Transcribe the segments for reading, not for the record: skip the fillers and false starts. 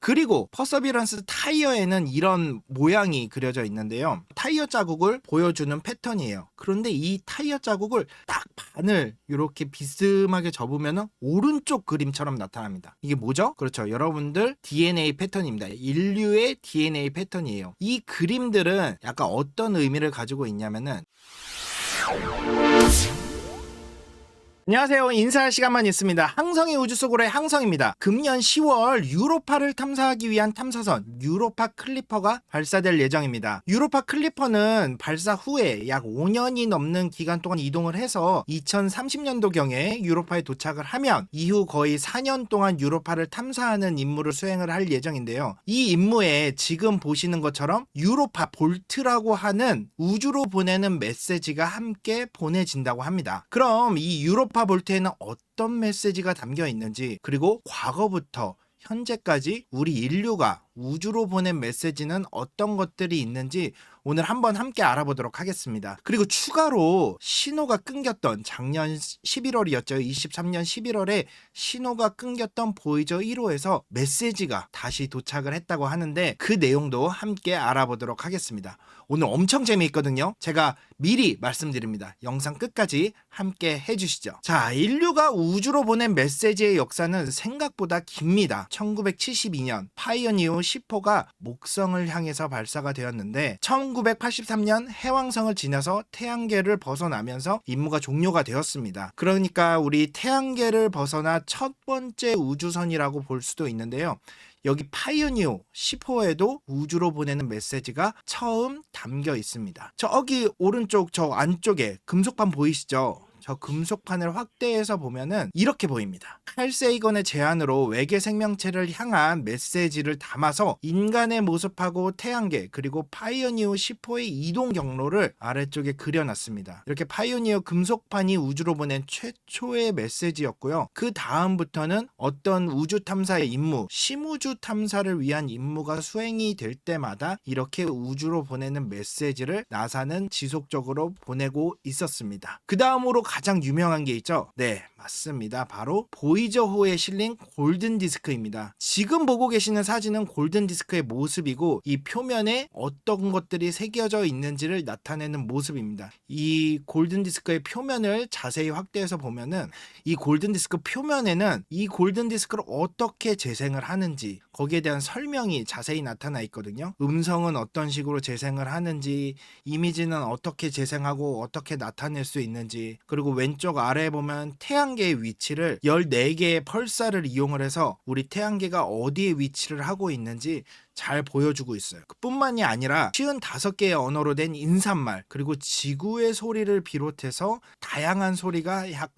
그리고 퍼서비런스 타이어에는 이런 모양이 그려져 있는데요. 타이어 자국을 보여주는 패턴이에요. 그런데 이 타이어 자국을 딱 반을 이렇게 비스듬하게 접으면 오른쪽 그림처럼 나타납니다. 이게 뭐죠? 그렇죠. 여러분들 DNA 패턴입니다. 인류의 DNA 패턴이에요. 이 그림들은 약간 어떤 의미를 가지고 있냐면은, 안녕하세요. 인사할 시간만 있습니다. 항성의 우주 속으로의 항성입니다. 금년 10월 유로파를 탐사하기 위한 탐사선 유로파 클리퍼가 발사될 예정입니다. 유로파 클리퍼는 발사 후에 약 5년이 넘는 기간 동안 이동을 해서 2030년도경에 유로파에 도착을 하면 이후 거의 4년 동안 유로파를 탐사하는 임무를 수행을 할 예정인데요. 이 임무에 지금 보시는 것처럼 유로파 볼트라고 하는 우주로 보내는 메시지가 함께 보내진다고 합니다. 그럼 이 유로파 볼트에는 어떤 메시지가 담겨 있는지, 그리고 과거부터 현재까지 우리 인류가 우주로 보낸 메시지는 어떤 것들이 있는지 오늘 한번 함께 알아보도록 하겠습니다. 그리고 추가로 신호가 끊겼던, 작년 11월이었죠. 23년 11월에 신호가 끊겼던 보이저 1호에서 메시지가 다시 도착을 했다고 하는데 그 내용도 함께 알아보도록 하겠습니다. 오늘 엄청 재미있거든요. 제가 미리 말씀드립니다. 영상 끝까지 함께 해주시죠. 자, 인류가 우주로 보낸 메시지의 역사는 생각보다 깁니다. 1972년 파이어니어 10호가 목성을 향해서 발사가 되었는데 1983년 해왕성을 지나서 태양계를 벗어나면서 임무가 종료가 되었습니다. 그러니까 우리 태양계를 벗어나 첫 번째 우주선이라고 볼 수도 있는데요. 여기 파이어니어 10호에도 우주로 보내는 메시지가 처음 담겨 있습니다. 저기 오른쪽 저 안쪽에 금속판 보이시죠? 저 금속판을 확대해서 보면은 이렇게 보입니다. 칼 세이건의 제안으로 외계 생명체를 향한 메시지를 담아서 인간의 모습하고 태양계 그리고 파이어니어 10호의 이동 경로를 아래쪽에 그려놨습니다. 이렇게 파이어니어 금속판이 우주로 보낸 최초의 메시지였고요. 그 다음부터는 어떤 우주 탐사의 임무, 심우주 탐사를 위한 임무가 수행이 될 때마다 이렇게 우주로 보내는 메시지를 나사는 지속적으로 보내고 있었습니다. 그 다음으로 가장 유명한 게 있죠? 네, 맞습니다. 바로 보이저호에 실린 골든디스크입니다. 지금 보고 계시는 사진은 골든디스크의 모습이고 이 표면에 어떤 것들이 새겨져 있는지를 나타내는 모습입니다. 이 골든디스크의 표면을 자세히 확대해서 보면은 이 골든디스크 표면에는 이 골든디스크를 어떻게 재생을 하는지 거기에 대한 설명이 자세히 나타나 있거든요. 음성은 어떤 식으로 재생을 하는지, 이미지는 어떻게 재생하고 어떻게 나타낼 수 있는지, 그리고 왼쪽 아래에 보면 태양계의 위치를 14개의 펄사를 이용을 해서 우리 태양계가 어디에 위치를 하고 있는지 잘 보여주고 있어요. 그뿐만이 아니라 55개의 언어로 된 인사말, 그리고 지구의 소리를 비롯해서 다양한 소리가 약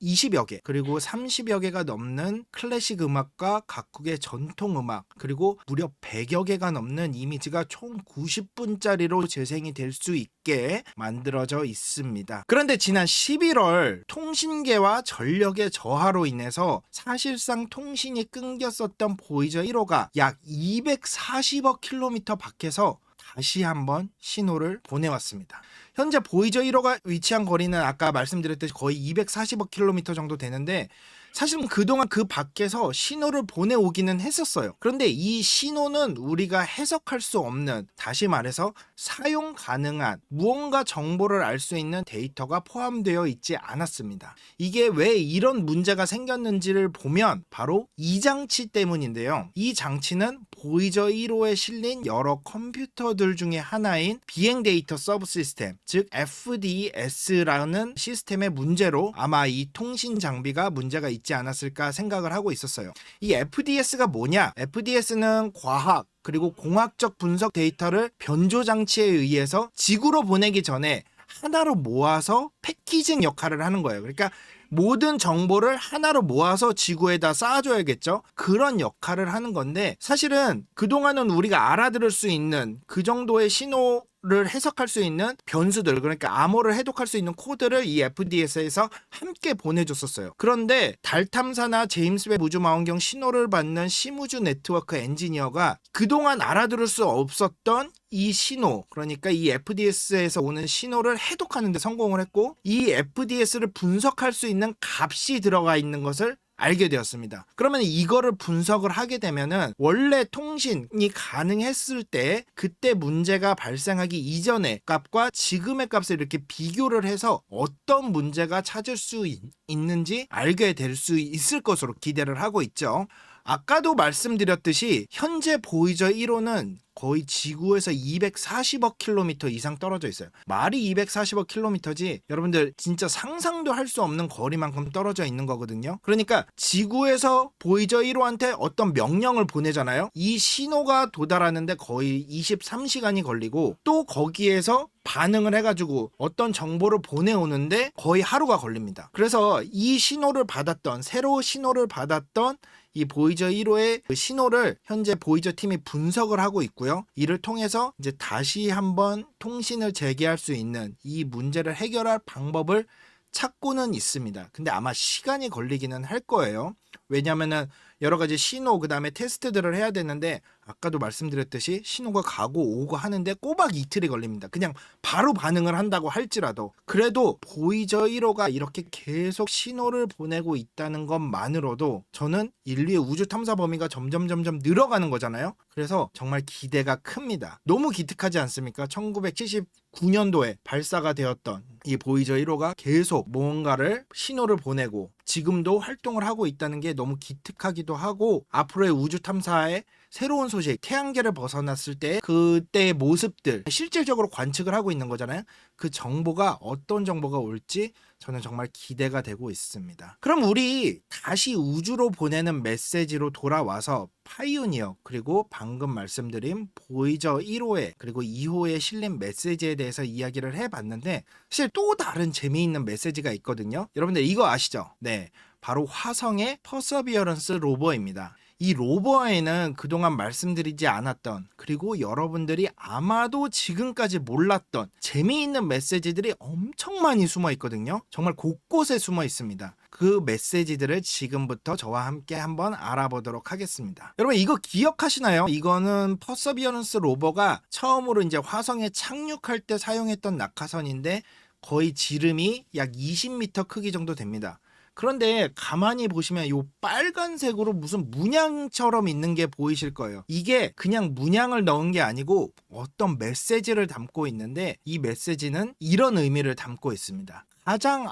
20여 개, 그리고 30여 개가 넘는 클래식 음악과 각국의 전통 음악, 그리고 무려 100여 개가 넘는 이미지가 총 90분짜리로 재생이 될 수 있게 만들어져 있습니다. 그런데 지난 11월 통신계와 전력의 저하로 인해서 사실상 통신이 끊겼었던 보이저 1호가 약 240억 킬로미터 밖에서 다시 한번 신호를 보내왔습니다. 현재 보이저 1호가 위치한 거리는 아까 말씀드렸듯이 거의 240억 킬로미터 정도 되는데 사실은 그동안 그 밖에서 신호를 보내오기는 했었어요. 그런데 이 신호는 우리가 해석할 수 없는, 다시 말해서 사용 가능한 무언가 정보를 알 수 있는 데이터가 포함되어 있지 않았습니다. 이게 왜 이런 문제가 생겼는지를 보면 바로 이 장치 때문인데요. 이 장치는 보이저 1호에 실린 여러 컴퓨터들 중에 하나인 비행 데이터 서브 시스템, 즉 FDS라는 시스템의 문제로 아마 이 통신 장비가 문제가 있지 않았을까 생각을 하고 있었어요. 이 FDS가 뭐냐? FDS는 과학 그리고 공학적 분석 데이터를 변조 장치에 의해서 지구로 보내기 전에 하나로 모아서 패키징 역할을 하는 거예요. 그러니까 모든 정보를 하나로 모아서 지구에다 쌓아줘야겠죠. 그런 역할을 하는 건데 사실은 그동안은 우리가 알아들을 수 있는 그 정도의 신호를 해석할 수 있는 변수들, 그러니까 암호를 해독할 수 있는 코드를 이 FDS에서 함께 보내줬었어요. 그런데 달 탐사나 제임스 웹 우주망원경 신호를 받는 심우주 네트워크 엔지니어가 그동안 알아들을 수 없었던 이 신호, 그러니까 이 FDS에서 오는 신호를 해독하는 데 성공을 했고 이 FDS를 분석할 수 있는 값이 들어가 있는 것을 알게 되었습니다. 그러면 이거를 분석을 하게 되면은 원래 통신이 가능했을 때 그때 문제가 발생하기 이전의 값과 지금의 값을 이렇게 비교를 해서 어떤 문제가 찾을 수 있는지 알게 될 수 있을 것으로 기대를 하고 있죠. 아까도 말씀드렸듯이 현재 보이저 1호는 거의 지구에서 240억 킬로미터 이상 떨어져 있어요. 말이 240억 킬로미터지 여러분들 진짜 상상도 할 수 없는 거리만큼 떨어져 있는 거거든요. 그러니까 지구에서 보이저 1호한테 어떤 명령을 보내잖아요. 이 신호가 도달하는데 거의 23시간이 걸리고 또 거기에서 반응을 해가지고 어떤 정보를 보내오는데 거의 하루가 걸립니다. 그래서 이 신호를 받았던 새로 신호를 받았던 이 보이저 1호의 그 신호를 현재 보이저 팀이 분석을 하고 있고요. 이를 통해서 이제 다시 한번 통신을 재개할 수 있는 이 문제를 해결할 방법을 찾고는 있습니다. 근데 아마 시간이 걸리기는 할 거예요. 왜냐면은 여러 가지 신호 그다음에 테스트들을 해야 되는데 아까도 말씀드렸듯이 신호가 가고 오고 하는데 꼬박 이틀이 걸립니다. 그냥 바로 반응을 한다고 할지라도. 그래도 보이저 1호가 이렇게 계속 신호를 보내고 있다는 것만으로도 저는 인류의 우주 탐사 범위가 점점 늘어가는 거잖아요. 그래서 정말 기대가 큽니다. 너무 기특하지 않습니까? 1979년도에 발사가 되었던 이 보이저 1호가 계속 뭔가를 신호를 보내고 지금도 활동을 하고 있다는 게 너무 기특하기도 하고 앞으로의 우주 탐사에 새로운 소식, 태양계를 벗어났을 때 그때의 모습들 실질적으로 관측을 하고 있는 거잖아요. 그 정보가 어떤 정보가 올지 저는 정말 기대가 되고 있습니다. 그럼 우리 다시 우주로 보내는 메시지로 돌아와서 파이오니어 그리고 방금 말씀드린 보이저 1호에 그리고 2호에 실린 메시지에 대해서 이야기를 해봤는데 사실 또 다른 재미있는 메시지가 있거든요. 여러분들 이거 아시죠? 네, 바로 화성의 퍼서비어런스 로버입니다. 이 로버에는 그동안 말씀드리지 않았던 그리고 여러분들이 아마도 지금까지 몰랐던 재미있는 메시지들이 엄청 많이 숨어 있거든요. 정말 곳곳에 숨어 있습니다. 그 메시지들을 지금부터 저와 함께 한번 알아보도록 하겠습니다. 여러분 이거 기억하시나요? 이거는 퍼서비어런스 로버가 처음으로 이제 화성에 착륙할 때 사용했던 낙하선인데 거의 지름이 약 20m 크기 정도 됩니다. 그런데 가만히 보시면 이 빨간색으로 무슨 문양처럼 있는 게 보이실 거예요. 이게 그냥 문양을 넣은 게 아니고 어떤 메시지를 담고 있는데 이 메시지는 이런 의미를 담고 있습니다. 가장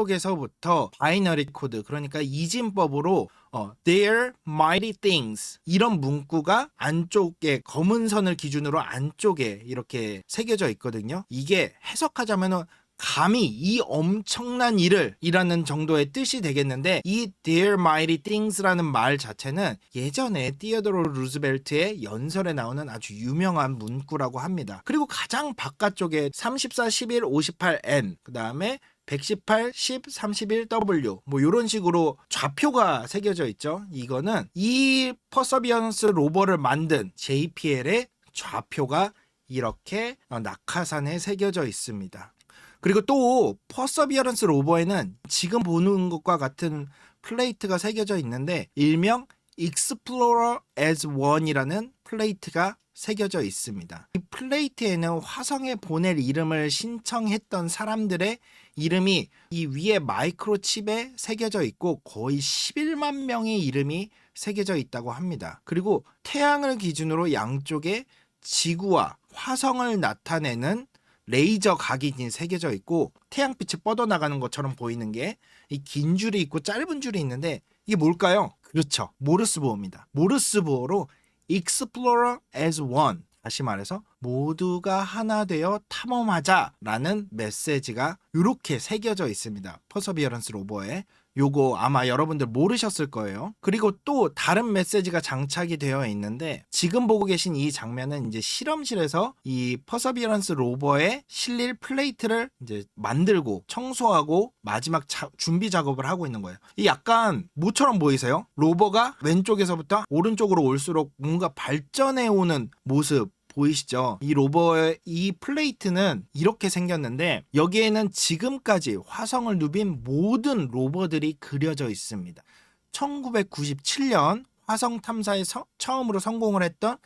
안쪽에서부터 바이너리 코드 그러니까 이진법으로 They're mighty things 이런 문구가 안쪽에 검은 선을 기준으로 안쪽에 이렇게 새겨져 있거든요. 이게 해석하자면은 감히 이 엄청난 일을 이라는 정도의 뜻이 되겠는데 이 Dear Mighty Things라는 말 자체는 예전에 티어도로 루즈벨트의 연설에 나오는 아주 유명한 문구라고 합니다. 그리고 가장 바깥쪽에 34, 11, 58N 그 다음에 118, 10, 31W 뭐 이런 식으로 좌표가 새겨져 있죠. 이거는 이 퍼서비언스 로버를 만든 JPL의 좌표가 이렇게 낙하산에 새겨져 있습니다. 그리고 또 퍼서비어런스 로버에는 지금 보는 것과 같은 플레이트가 새겨져 있는데 일명 Explorer as One이라는 플레이트가 새겨져 있습니다. 이 플레이트에는 화성에 보낼 이름을 신청했던 사람들의 이름이 이 위에 마이크로칩에 새겨져 있고 거의 11만 명의 이름이 새겨져 있다고 합니다. 그리고 태양을 기준으로 양쪽에 지구와 화성을 나타내는 레이저 각이 새겨져 있고 태양빛이 뻗어나가는 것처럼 보이는 게 이 긴 줄이 있고 짧은 줄이 있는데 이게 뭘까요? 그렇죠. 모르스보어입니다. 모르스보어로 Explorer as One 다시 말해서 모두가 하나 되어 탐험하자라는 메시지가 이렇게 새겨져 있습니다. 퍼서비어런스 로버에 요거 아마 여러분들 모르셨을 거예요. 그리고 또 다른 메시지가 장착이 되어 있는데 지금 보고 계신 이 장면은 이제 실험실에서 이 퍼서비어런스 로버에 실릴 플레이트를 이제 만들고 청소하고 마지막 준비 작업을 하고 있는 거예요. 이 약간 뭐처럼 보이세요? 로버가 왼쪽에서부터 오른쪽으로 올수록 뭔가 발전해 오는 모습 보이시죠? 이 로버의 이 플레이트는 이렇게 생겼는데 여기에는 지금까지 화성을 누빈 모든 로버들이 그려져 있습니다. 1997년 화성 탐사에 처음으로 성공을 했던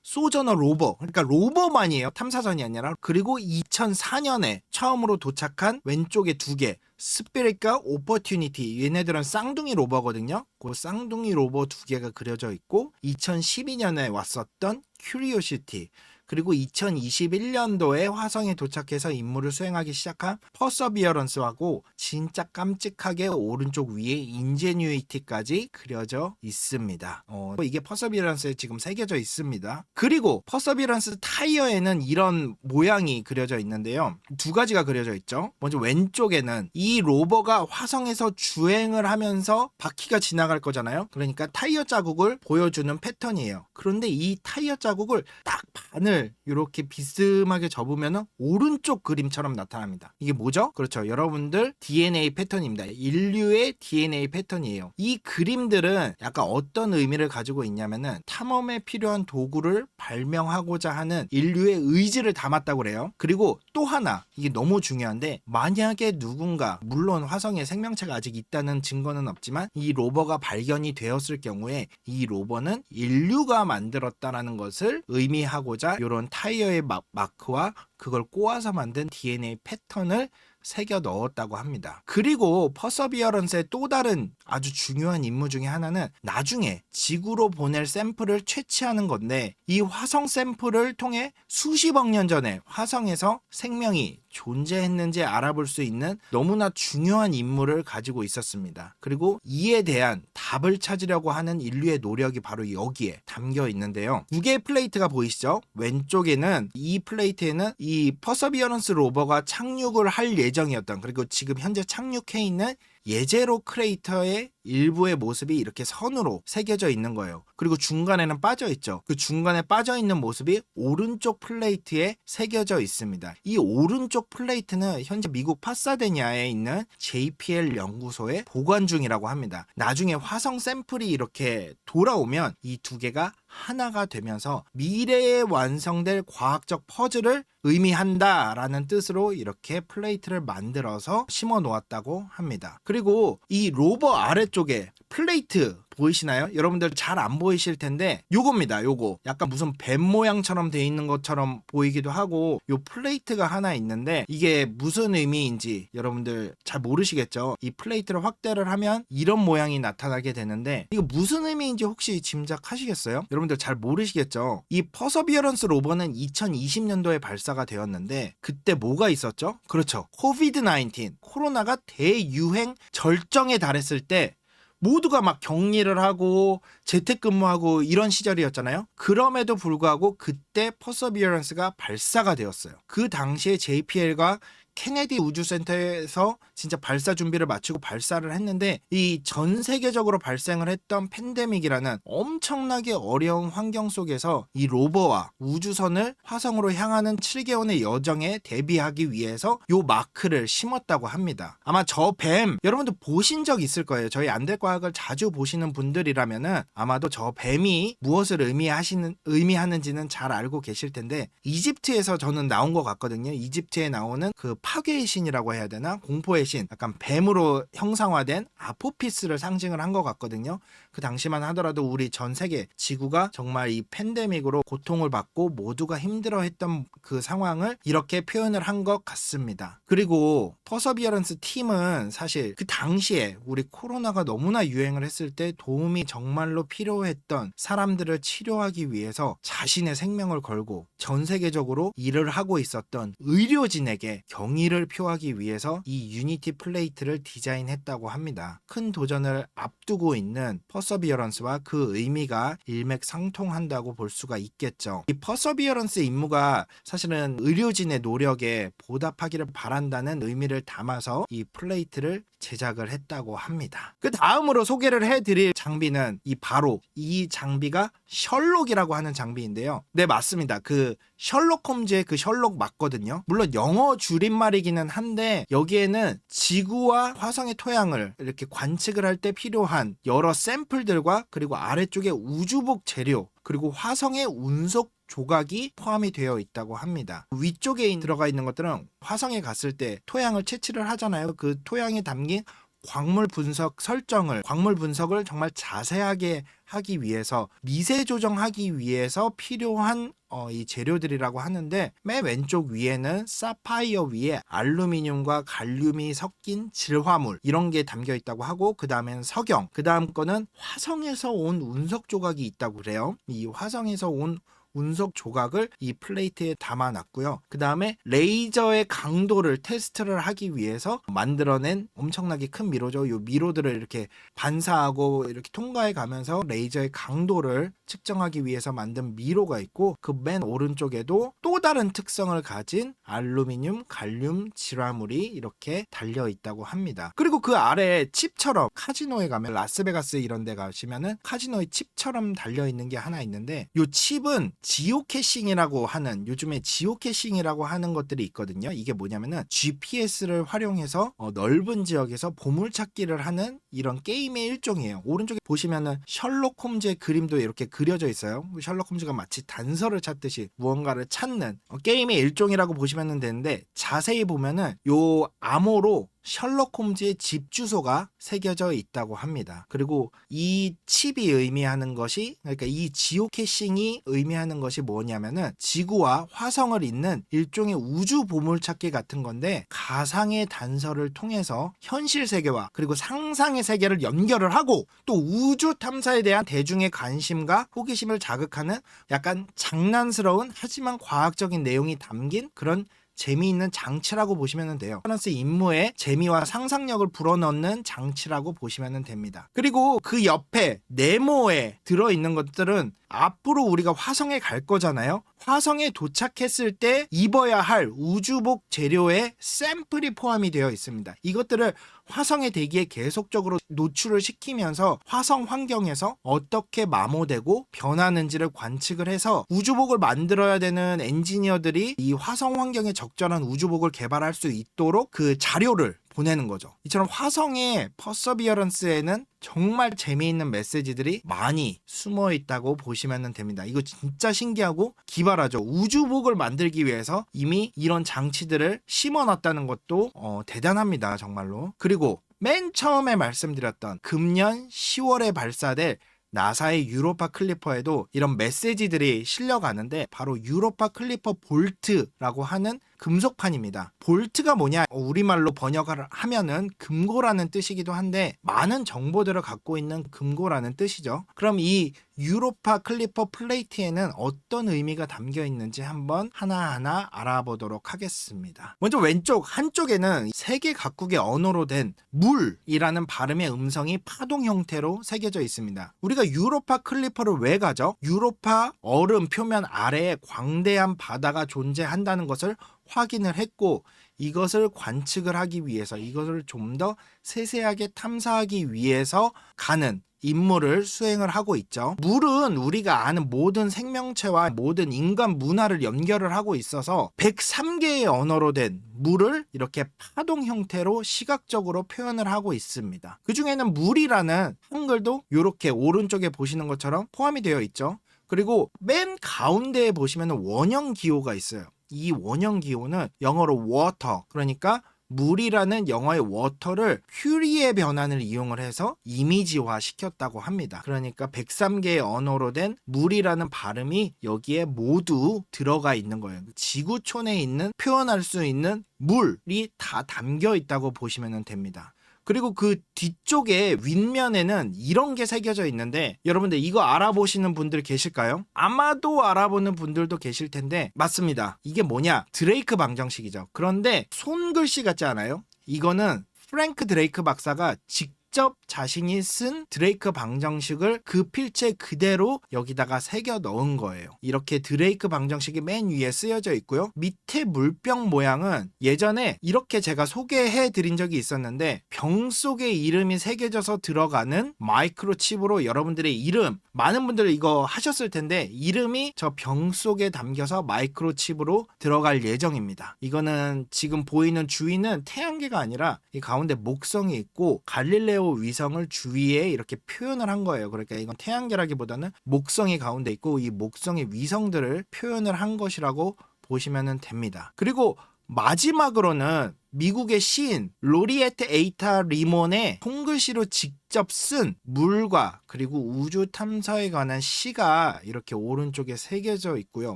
소저너 로버, 그러니까 로버만이에요. 탐사선이 아니라. 그리고 2004년에 처음으로 도착한 왼쪽에 2개 스피릿과 오퍼튜니티, 얘네들은 쌍둥이 로버거든요. 그 쌍둥이 로버 2개가 그려져 있고 2012년에 왔었던 큐리오시티, 그리고 2021년도에 화성에 도착해서 임무를 수행하기 시작한 퍼서비어런스하고 진짜 깜찍하게 오른쪽 위에 인제뉴이티까지 그려져 있습니다. 이게 퍼서비어런스에 지금 새겨져 있습니다. 그리고 퍼서비어런스 타이어에는 이런 모양이 그려져 있는데요. 2가지가 그려져 있죠. 먼저 왼쪽에는 이 로버가 화성에서 주행을 하면서 바퀴가 지나갈 거잖아요. 그러니까 타이어 자국을 보여주는 패턴이에요. 그런데 이 타이어 자국을 딱 반을 이렇게 비스듬하게 접으면 오른쪽 그림처럼 나타납니다. 이게 뭐죠? 그렇죠. 여러분들 DNA 패턴입니다. 인류의 DNA 패턴이에요. 이 그림들은 약간 어떤 의미를 가지고 있냐면은 탐험에 필요한 도구를 발명하고자 하는 인류의 의지를 담았다고 그래요. 그리고 또 하나, 이게 너무 중요한데, 만약에 누군가, 물론 화성에 생명체가 아직 있다는 증거는 없지만 이 로버가 발견이 되었을 경우에 이 로버는 인류가 만들었다라는 것을 의미하고자 이런 타이어의 마크와 그걸 꼬아서 만든 DNA 패턴을 새겨 넣었다고 합니다. 그리고 퍼서비어런스의 또 다른 아주 중요한 임무 중에 하나는 나중에 지구로 보낼 샘플을 채취하는 건데, 이 화성 샘플을 통해 수십억 년 전에 화성에서 생명이 존재했는지 알아볼 수 있는 너무나 중요한 임무를 가지고 있었습니다. 그리고 이에 대한 답을 찾으려고 하는 인류의 노력이 바로 여기에 담겨 있는데요. 2개의 플레이트가 보이시죠? 왼쪽에는 이 플레이트에는 이 퍼서비어런스 로버가 착륙을 할 예정이었던, 그리고 지금 현재 착륙해 있는 예제로 크레이터의 일부의 모습이 이렇게 선으로 새겨져 있는 거예요. 그리고 중간에는 빠져 있죠. 그 중간에 빠져 있는 모습이 오른쪽 플레이트에 새겨져 있습니다. 이 오른쪽 플레이트는 현재 미국 파사데냐에 있는 JPL 연구소에 보관 중이라고 합니다. 나중에 화성 샘플이 이렇게 돌아오면 이 2개가 하나가 되면서 미래에 완성될 과학적 퍼즐을 의미한다라는 뜻으로 이렇게 플레이트를 만들어서 심어 놓았다고 합니다. 그리고 이 로버 아래쪽에 플레이트 보이시나요? 여러분들 잘 안 보이실 텐데 요겁니다. 요거 약간 무슨 뱀 모양처럼 돼 있는 것처럼 보이기도 하고, 요 플레이트가 하나 있는데 이게 무슨 의미인지 여러분들 잘 모르시겠죠? 이 플레이트를 확대를 하면 이런 모양이 나타나게 되는데 이거 무슨 의미인지 혹시 짐작하시겠어요? 여러분들 잘 모르시겠죠? 이 퍼서비어런스 로버는 2020년도에 발사가 되었는데 그때 뭐가 있었죠? 그렇죠. 코비드-19, 코로나가 대유행 절정에 달했을 때 모두가 막 격리를 하고 재택근무하고 이런 시절이었잖아요. 그럼에도 불구하고 그때 퍼서비어런스가 발사가 되었어요. 그 당시에 JPL과 케네디 우주센터에서 진짜 발사 준비를 마치고 발사를 했는데, 이 전 세계적으로 발생을 했던 팬데믹이라는 엄청나게 어려운 환경 속에서 이 로버와 우주선을 화성으로 향하는 7개월의 여정에 대비하기 위해서 요 마크를 심었다고 합니다. 아마 저 뱀 여러분들 보신 적 있을 거예요. 저희 안될과학을 자주 보시는 분들이라면은 아마도 저 뱀이 무엇을 의미하는지는 잘 알고 계실 텐데, 이집트에서 저는 나온 것 같거든요. 이집트에 나오는 그 파괴의 신이라고 해야 되나? 공포의 신, 약간 뱀으로 형상화된 아포피스를 상징을 한 것 같거든요. 그 당시만 하더라도 우리 전 세계 지구가 정말 이 팬데믹으로 고통을 받고 모두가 힘들어했던 그 상황을 이렇게 표현을 한 것 같습니다. 그리고 퍼서비어런스 팀은 사실 그 당시에 우리 코로나가 너무나 유행을 했을 때 도움이 정말로 필요했던 사람들을 치료하기 위해서 자신의 생명을 걸고 전 세계적으로 일을 하고 있었던 의료진에게 경의를 표하기 위해서 이 유니티 플레이트를 디자인했다고 합니다. 큰 도전을 앞두고 있는 퍼서비어런스와 그 의미가 일맥상통한다고 볼 수가 있겠죠. 이 퍼서비어런스 임무가 사실은 의료진의 노력에 보답하기를 바란다는 의미를 담아서 이 플레이트를 제작을 했다고 합니다. 그 다음으로 소개를 해드릴 장비는 바로 이 장비가 셜록이라고 하는 장비인데요. 네, 맞습니다. 그 셜록 홈즈의 그 셜록 맞거든요. 물론 영어 줄임말이기는 한데 여기에는 지구와 화성의 토양을 이렇게 관측을 할 때 필요한 여러 샘플들과 그리고 아래쪽에 우주복 재료, 그리고 화성의 운석 조각이 포함이 되어 있다고 합니다. 위쪽에 들어가 있는 것들은 화성에 갔을 때 토양을 채취를 하잖아요. 그 토양에 담긴 광물 분석을 정말 자세하게 하기 위해서, 미세 조정하기 위해서 필요한 이 재료들이라고 하는데, 맨 왼쪽 위에는 사파이어 위에 알루미늄과 갈륨이 섞인 질화물 이런 게 담겨 있다고 하고, 그 다음엔 석영, 그 다음 거는 화성에서 온 운석 조각이 있다고 그래요. 이 화성에서 온 운석 조각을 이 플레이트에 담아놨고요. 그 다음에 레이저의 강도를 테스트를 하기 위해서 만들어낸 엄청나게 큰 미로죠. 이 미로들을 이렇게 반사하고 이렇게 통과해 가면서 레이저의 강도를 측정하기 위해서 만든 미로가 있고, 그 맨 오른쪽에도 또 다른 특성을 가진 알루미늄, 갈륨, 질화물이 이렇게 달려 있다고 합니다. 그리고 그 아래에 칩처럼, 카지노에 가면, 라스베가스 이런 데 가시면은 카지노의 칩처럼 달려 있는 게 하나 있는데, 이 칩은 지오캐싱이라고 하는, 요즘에 지오캐싱이라고 하는 것들이 있거든요. 이게 뭐냐면은 GPS를 활용해서 넓은 지역에서 보물찾기를 하는 이런 게임의 일종이에요. 오른쪽에 보시면은 셜록 홈즈의 그림도 이렇게 그려져 있어요. 셜록 홈즈가 마치 단서를 찾듯이 무언가를 찾는 게임의 일종이라고 보시면 되는데, 자세히 보면은 요 암호로 셜록 홈즈의 집 주소가 새겨져 있다고 합니다. 그리고 이 칩이 의미하는 것이, 그러니까 이 지오캐싱이 의미하는 것이 뭐냐면은 지구와 화성을 잇는 일종의 우주 보물찾기 같은 건데, 가상의 단서를 통해서 현실 세계와 그리고 상상의 세계를 연결을 하고, 또 우주 탐사에 대한 대중의 관심과 호기심을 자극하는 약간 장난스러운 하지만 과학적인 내용이 담긴 그런 재미있는 장치라고 보시면 돼요. 프랑스 임무에 재미와 상상력을 불어넣는 장치라고 보시면 됩니다. 그리고 그 옆에 네모에 들어있는 것들은 앞으로 우리가 화성에 갈 거잖아요. 화성에 도착했을 때 입어야 할 우주복 재료의 샘플이 포함이 되어 있습니다. 이것들을 화성의 대기에 계속적으로 노출을 시키면서 화성 환경에서 어떻게 마모되고 변하는지를 관측을 해서 우주복을 만들어야 되는 엔지니어들이 이 화성 환경에 적절한 우주복을 개발할 수 있도록 그 자료를 보내는 거죠. 이처럼 화성의 퍼서비어런스에는 정말 재미있는 메시지들이 많이 숨어 있다고 보시면 됩니다. 이거 진짜 신기하고 기발하죠. 우주복을 만들기 위해서 이미 이런 장치들을 심어놨다는 것도 대단합니다, 정말로. 그리고 맨 처음에 말씀드렸던 금년 10월에 발사될 나사의 유로파 클리퍼에도 이런 메시지들이 실려가는데, 바로 유로파 클리퍼 볼트라고 하는 금속판입니다. 볼트가 뭐냐, 우리말로 번역을 하면은 금고라는 뜻이기도 한데, 많은 정보들을 갖고 있는 금고라는 뜻이죠. 그럼 이 유로파 클리퍼 플레이트에는 어떤 의미가 담겨 있는지 한번 하나하나 알아보도록 하겠습니다. 먼저 왼쪽 한쪽에는 세계 각국의 언어로 된 물이라는 발음의 음성이 파동 형태로 새겨져 있습니다. 우리가 유로파 클리퍼를 왜 가죠? 유로파 얼음 표면 아래에 광대한 바다가 존재한다는 것을 확인을 했고, 이것을 관측을 하기 위해서, 이것을 좀 더 세세하게 탐사하기 위해서 가는 임무를 수행을 하고 있죠. 물은 우리가 아는 모든 생명체와 모든 인간 문화를 연결을 하고 있어서 103개의 언어로 된 물을 이렇게 파동 형태로 시각적으로 표현을 하고 있습니다. 그 중에는 물이라는 한글도 이렇게 오른쪽에 보시는 것처럼 포함이 되어 있죠. 그리고 맨 가운데에 보시면 원형 기호가 있어요. 이 원형 기호는 영어로 water, 그러니까 물이라는 영어의 워터를 퓨리의 변환을 이용을 해서 이미지화 시켰다고 합니다. 그러니까 103개의 언어로 된 물이라는 발음이 여기에 모두 들어가 있는 거예요. 지구촌에 있는, 표현할 수 있는 물이 다 담겨 있다고 보시면 됩니다. 그리고 그 뒤쪽에 윗면에는 이런 게 새겨져 있는데, 여러분들 이거 알아보시는 분들 계실까요? 아마도 알아보는 분들도 계실 텐데, 맞습니다. 이게 뭐냐? 드레이크 방정식이죠. 그런데 손글씨 같지 않아요? 이거는 프랭크 드레이크 박사가 직접 자신이 쓴 드레이크 방정식을 그 필체 그대로 여기다가 새겨 넣은 거예요. 이렇게 드레이크 방정식이 맨 위에 쓰여져 있고요. 밑에 물병 모양은 예전에 이렇게 제가 소개해 드린 적이 있었는데, 병 속에 이름이 새겨져서 들어가는 마이크로칩으로 여러분들의 이름, 많은 분들 이거 하셨을 텐데, 이름이 저 병 속에 담겨서 마이크로칩으로 들어갈 예정입니다. 이거는 지금 보이는 주위는 태양계가 아니라 이 가운데 목성이 있고 갈릴레오 위성을 주위에 이렇게 표현을 한 거예요. 그러니까 이건 태양계라기보다는 목성이 가운데 있고, 이 목성의 위성들을 표현을 한 것이라고 보시면 됩니다. 그리고 마지막으로는 미국의 시인 로리에트 에이타 리몬의 손글씨로 직접 쓴 물과 그리고 우주 탐사에 관한 시가 이렇게 오른쪽에 새겨져 있고요.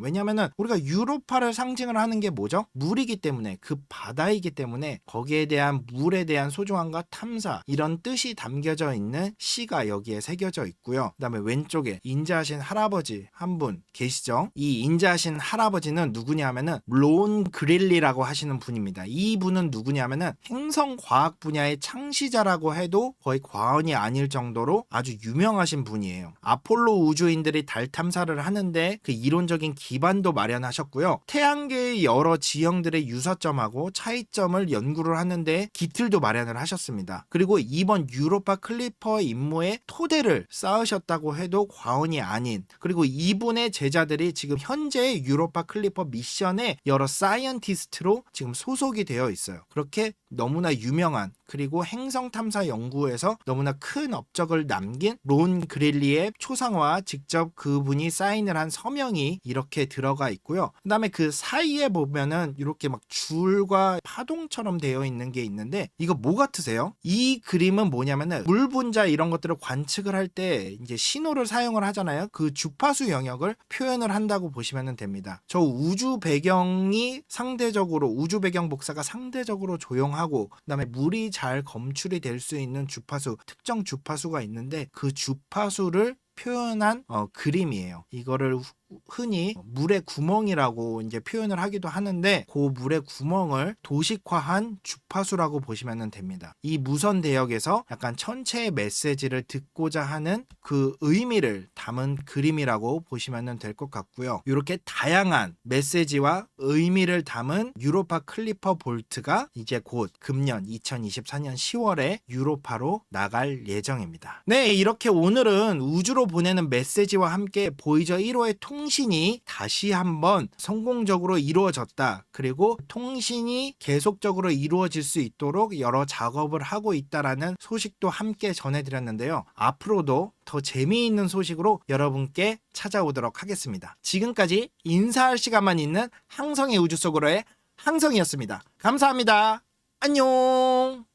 왜냐하면 우리가 유로파를 상징을 하는 게 뭐죠? 물이기 때문에, 그 바다이기 때문에 거기에 대한 물에 대한 소중함과 탐사, 이런 뜻이 담겨져 있는 시가 여기에 새겨져 있고요. 그 다음에 왼쪽에 인자하신 할아버지 한 분 계시죠? 이 인자하신 할아버지는 누구냐 하면은 론 그릴리라고 하시는 분입니다. 이 분은 누구냐 하면은 행성과학 분야의 창시자라고 해도 거의 과언이 아닐 정도로 아주 유명하신 분이에요. 아폴로 우주인들이 달 탐사를 하는데 그 이론적인 기반도 마련하셨고요. 태양계의 여러 지형들의 유사점하고 차이점을 연구를 하는데 기틀도 마련을 하셨습니다. 그리고 이번 유로파 클리퍼 임무의 토대를 쌓으셨다고 해도 과언이 아닌, 그리고 이분의 제자들이 지금 현재 유로파 클리퍼 미션의 여러 사이언티스트로 지금 소속이 되어 있어요. 그렇게 너무나 유명한, 그리고 행성 탐사 연구에서 너무나 큰 업적을 남긴 론 그릴리의 초상화, 직접 그분이 사인을 한 서명이 이렇게 들어가 있고요. 그 다음에 그 사이에 보면은 이렇게 막 줄과 파동처럼 되어 있는 게 있는데, 이거 뭐 같으세요? 이 그림은 뭐냐면은 물 분자 이런 것들을 관측을 할 때 이제 신호를 사용을 하잖아요. 그 주파수 영역을 표현을 한다고 보시면 됩니다. 저 우주 배경이 상대적으로, 우주 배경 복사가 상대적으로 조용하고, 그 다음에 물이 잘 검출이 될 수 있는 주파수, 특정 주파수가 있는데 그 주파수를 표현한 그림이에요. 이거를 흔히 물의 구멍이라고 이제 표현을 하기도 하는데, 그 물의 구멍을 도식화한 주파수라고 보시면 됩니다. 이 무선 대역에서 약간 천체의 메시지를 듣고자 하는 그 의미를 담은 그림이라고 보시면 될 것 같고요. 이렇게 다양한 메시지와 의미를 담은 유로파 클리퍼 볼트가 이제 곧 금년 2024년 10월에 유로파로 나갈 예정입니다. 네, 이렇게 오늘은 우주로 보내는 메시지와 함께 보이저 1호의 통신이 다시 한번 성공적으로 이루어졌다. 그리고 통신이 계속적으로 이루어질 수 있도록 여러 작업을 하고 있다라는 소식도 함께 전해드렸는데요. 앞으로도 더 재미있는 소식으로 여러분께 찾아오도록 하겠습니다. 지금까지 인사할 시간만 있는 항성의 우주 속으로의 항성이었습니다. 감사합니다. 안녕.